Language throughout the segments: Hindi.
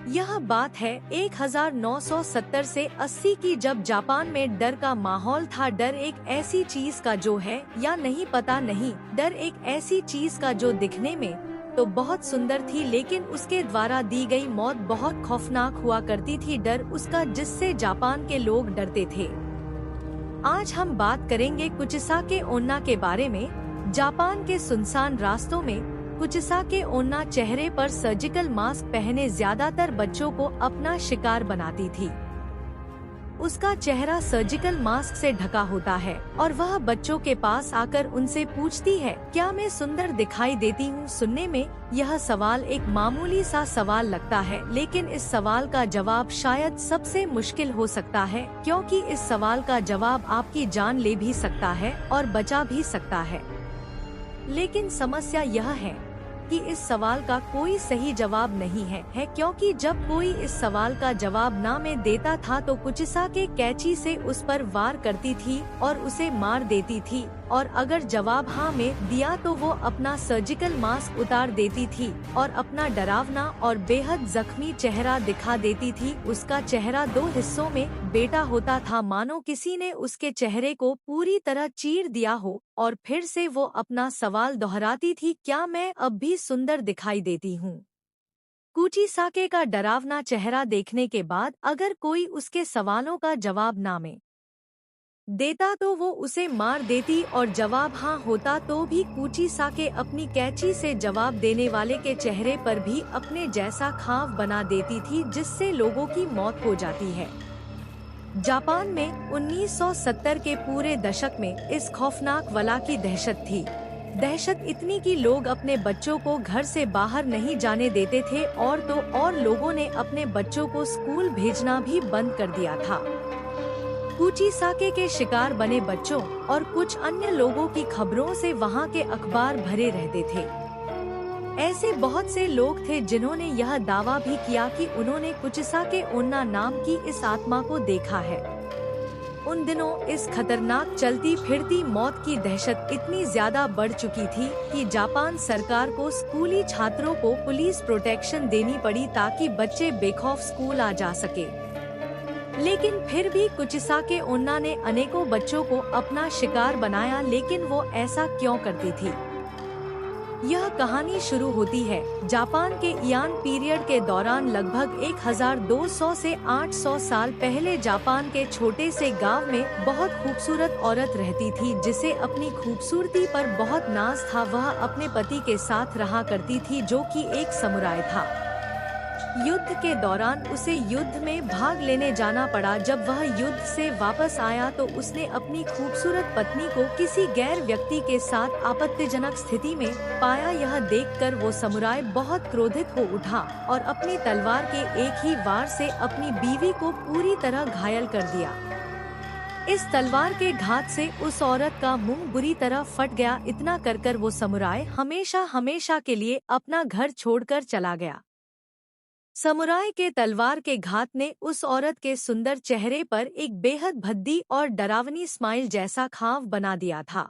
यह बात है 1970 से 80 की, जब जापान में डर का माहौल था। डर एक ऐसी चीज का जो है या नहीं पता नहीं। डर एक ऐसी चीज का जो दिखने में तो बहुत सुंदर थी, लेकिन उसके द्वारा दी गई मौत बहुत खौफनाक हुआ करती थी। डर उसका जिससे जापान के लोग डरते थे। आज हम बात करेंगे कुचिसाके ओन्ना के बारे में। जापान के सुनसान रास्तों में कुचिसाके ओन्ना चेहरे पर सर्जिकल मास्क पहने ज्यादातर बच्चों को अपना शिकार बनाती थी। उसका चेहरा सर्जिकल मास्क से ढका होता है और वह बच्चों के पास आकर उनसे पूछती है, क्या मैं सुंदर दिखाई देती हूँ? सुनने में यह सवाल एक मामूली सा सवाल लगता है, लेकिन इस सवाल का जवाब शायद सबसे मुश्किल हो सकता है, क्योंकि इस सवाल का जवाब आपकी जान ले भी सकता है और बचा भी सकता है। लेकिन समस्या यह है कि इस सवाल का कोई सही जवाब नहीं है, क्योंकि जब कोई इस सवाल का जवाब ना में देता था तो कुचिसाके कैंची से उस पर वार करती थी और उसे मार देती थी, और अगर जवाब हाँ में दिया तो वो अपना सर्जिकल मास्क उतार देती थी और अपना डरावना और बेहद जख्मी चेहरा दिखा देती थी। उसका चेहरा 2 हिस्सों में बेटा होता था, मानो किसी ने उसके चेहरे को पूरी तरह चीर दिया हो, और फिर से वो अपना सवाल दोहराती थी, क्या मैं अब भी सुंदर दिखाई देती हूँ? कुचिसाके का डरावना चेहरा देखने के बाद अगर कोई उसके सवालों का जवाब ना में देता तो वो उसे मार देती, और जवाब हाँ होता तो भी कुचिसाके अपनी कैंची से जवाब देने वाले के चेहरे पर भी अपने जैसा घाव बना देती थी, जिससे लोगों की मौत हो जाती है। जापान में 1970 के पूरे दशक में इस खौफनाक वला की दहशत थी। दहशत इतनी कि लोग अपने बच्चों को घर से बाहर नहीं जाने देते थे, और तो और लोगों ने अपने बच्चों को स्कूल भेजना भी बंद कर दिया था। कुचिसाके के शिकार बने बच्चों और कुछ अन्य लोगों की खबरों से वहां के अखबार भरे रहते थे। ऐसे बहुत से लोग थे जिन्होंने यह दावा भी किया कि उन्होंने कुचिसाके ओन्ना नाम की इस आत्मा को देखा है। उन दिनों इस खतरनाक चलती फिरती मौत की दहशत इतनी ज्यादा बढ़ चुकी थी कि जापान सरकार को स्कूली छात्रों को पुलिस प्रोटेक्शन देनी पड़ी ताकि बच्चे बेखौफ स्कूल आ जा सके। लेकिन फिर भी कुचिसाके ओन्ना ने अनेकों बच्चों को अपना शिकार बनाया। लेकिन वो ऐसा क्यों करती थी? यह कहानी शुरू होती है जापान के इयान पीरियड के दौरान। लगभग 1200 से 800 साल पहले जापान के छोटे से गांव में बहुत खूबसूरत औरत रहती थी, जिसे अपनी खूबसूरती पर बहुत नाज था। वह अपने पति के साथ रहा करती थी, जो कि एक समुराय था। युद्ध के दौरान उसे युद्ध में भाग लेने जाना पड़ा। जब वह युद्ध से वापस आया तो उसने अपनी खूबसूरत पत्नी को किसी गैर व्यक्ति के साथ आपत्तिजनक स्थिति में पाया। यह देखकर वो समुराय बहुत क्रोधित हो उठा और अपनी तलवार के एक ही वार से अपनी बीवी को पूरी तरह घायल कर दिया। इस तलवार के घात से उस औरत का मुंह बुरी तरह फट गया। इतना कर वो समुराय हमेशा हमेशा के लिए अपना घर छोड़कर चला गया। समुराय के तलवार के घात ने उस औरत के सुंदर चेहरे पर एक बेहद भद्दी और डरावनी स्माइल जैसा घाव बना दिया था।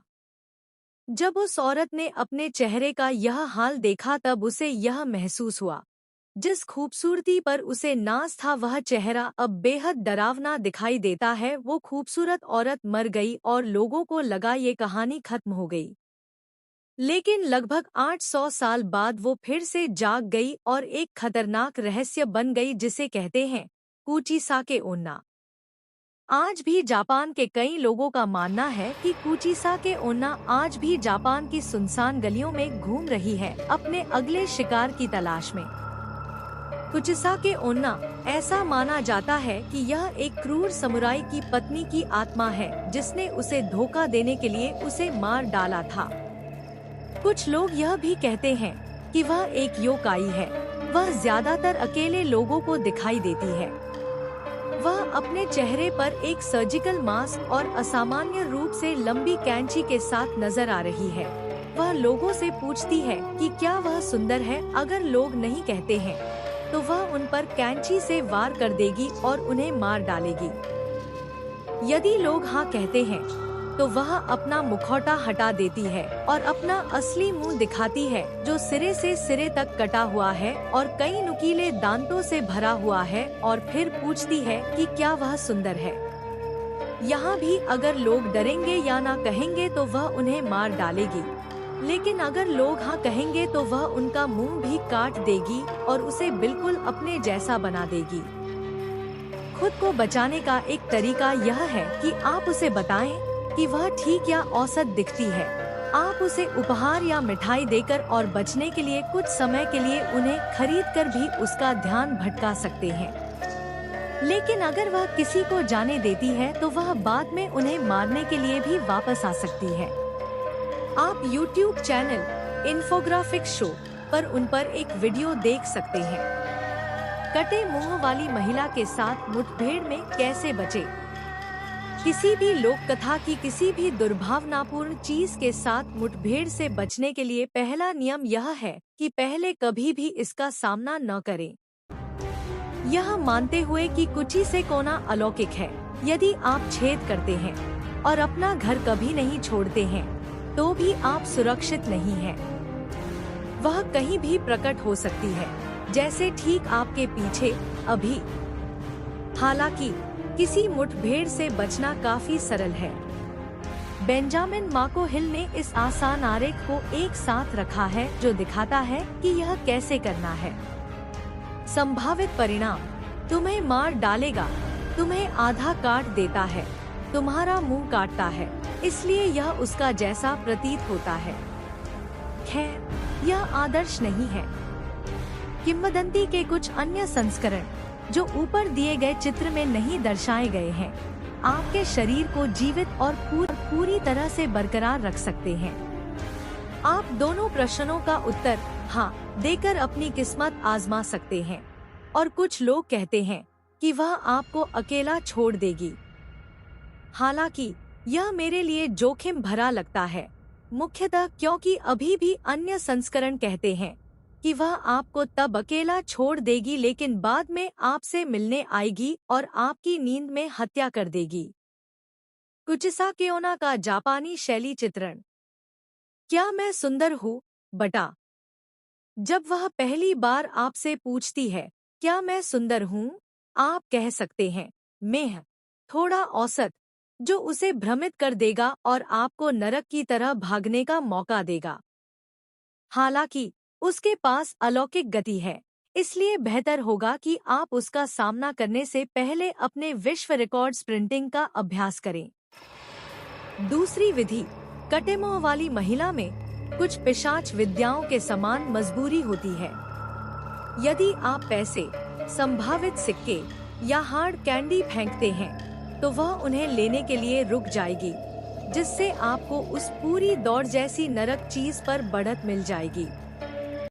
जब उस औरत ने अपने चेहरे का यह हाल देखा तब उसे यह महसूस हुआ, जिस खूबसूरती पर उसे नाज था वह चेहरा अब बेहद डरावना दिखाई देता है। वो खूबसूरत औरत मर गई और लोगों को लगा ये कहानी खत्म हो गई। लेकिन लगभग 800 साल बाद वो फिर से जाग गई और एक खतरनाक रहस्य बन गई, जिसे कहते हैं कुचिसाके ओन्ना। आज भी जापान के कई लोगों का मानना है कि कुचिसाके ओन्ना आज भी जापान की सुनसान गलियों में घूम रही है, अपने अगले शिकार की तलाश में। कुचिसाके ओन्ना ऐसा माना जाता है कि यह एक क्रूर समुराई की पत्नी की आत्मा है, जिसने उसे धोखा देने के लिए उसे मार डाला था। कुछ लोग यह भी कहते हैं कि वह एक योकाई है। वह ज्यादातर अकेले लोगों को दिखाई देती है। वह अपने चेहरे पर एक सर्जिकल मास्क और असामान्य रूप से लंबी कैंची के साथ नजर आ रही है। वह लोगों से पूछती है कि क्या वह सुंदर है। अगर लोग नहीं कहते हैं तो वह उन पर कैंची से वार कर देगी और उन्हें मार डालेगी। यदि लोग हाँ कहते हैं तो वह अपना मुखौटा हटा देती है और अपना असली मुंह दिखाती है, जो सिरे से सिरे तक कटा हुआ है और कई नुकीले दांतों से भरा हुआ है, और फिर पूछती है कि क्या वह सुंदर है। यहाँ भी अगर लोग डरेंगे या ना कहेंगे तो वह उन्हें मार डालेगी, लेकिन अगर लोग हाँ कहेंगे तो वह उनका मुंह भी काट देगी और उसे बिल्कुल अपने जैसा बना देगी। खुद को बचाने का एक तरीका यह है कि आप उसे बताएं कि वह ठीक या औसत दिखती है। आप उसे उपहार या मिठाई देकर और बचने के लिए कुछ समय के लिए उन्हें खरीदकर भी उसका ध्यान भटका सकते हैं। लेकिन अगर वह किसी को जाने देती है तो वह बाद में उन्हें मारने के लिए भी वापस आ सकती है। आप YouTube चैनल इन्फोग्राफिक शो पर उन पर एक वीडियो देख सकते हैं। कटे मुंह वाली महिला के साथ मुठभेड़ में कैसे बचे। किसी भी लोक कथा की किसी भी दुर्भावनापूर्ण चीज के साथ मुठभेड़ से बचने के लिए पहला नियम यह है कि पहले कभी भी इसका सामना न करें। यह मानते हुए कि कुची से कोना अलौकिक है, यदि आप छेद करते हैं और अपना घर कभी नहीं छोड़ते हैं तो भी आप सुरक्षित नहीं हैं। वह कहीं भी प्रकट हो सकती है, जैसे ठीक आपके पीछे अभी। हालांकि किसी मुठभेड़ से बचना काफी सरल है। बेंजामिन मार्को हिल ने इस आसान आरेख को एक साथ रखा है जो दिखाता है कि यह कैसे करना है। संभावित परिणाम: तुम्हें मार डालेगा, तुम्हें आधा काट देता है, तुम्हारा मुंह काटता है, इसलिए यह उसका जैसा प्रतीत होता है। खैर, यह आदर्श नहीं है। किंवदंती के कुछ अन्य संस्करण जो ऊपर दिए गए चित्र में नहीं दर्शाए गए हैं, आपके शरीर को जीवित और पूरी तरह से बरकरार रख सकते हैं। आप दोनों प्रश्नों का उत्तर हाँ देकर अपनी किस्मत आजमा सकते हैं, और कुछ लोग कहते हैं कि वह आपको अकेला छोड़ देगी। हालांकि यह मेरे लिए जोखिम भरा लगता है, मुख्यतः क्योंकि अभी भी अन्य संस्करण कहते हैं कि वह आपको तब अकेला छोड़ देगी लेकिन बाद में आपसे मिलने आएगी और आपकी नींद में हत्या कर देगी। कुचिसा केओना का जापानी शैली चित्रण। क्या मैं सुंदर हूँ, बटा? जब वह पहली बार आपसे पूछती है क्या मैं सुंदर हूँ, आप कह सकते हैं मैं, थोड़ा औसत, जो उसे भ्रमित कर देगा और आपको नरक की तरह भागने का मौका देगा। हालांकि उसके पास अलौकिक गति है, इसलिए बेहतर होगा कि आप उसका सामना करने से पहले अपने विश्व रिकॉर्ड स्प्रिंटिंग का अभ्यास करें। दूसरी विधि, कटे मुंह वाली महिला में कुछ पिशाच विद्याओं के समान मजबूरी होती है। यदि आप पैसे, संभावित सिक्के या हार्ड कैंडी फेंकते हैं तो वह उन्हें लेने के लिए रुक जाएगी, जिससे आपको उस पूरी दौड़ जैसी नरक चीज पर बढ़त मिल जाएगी।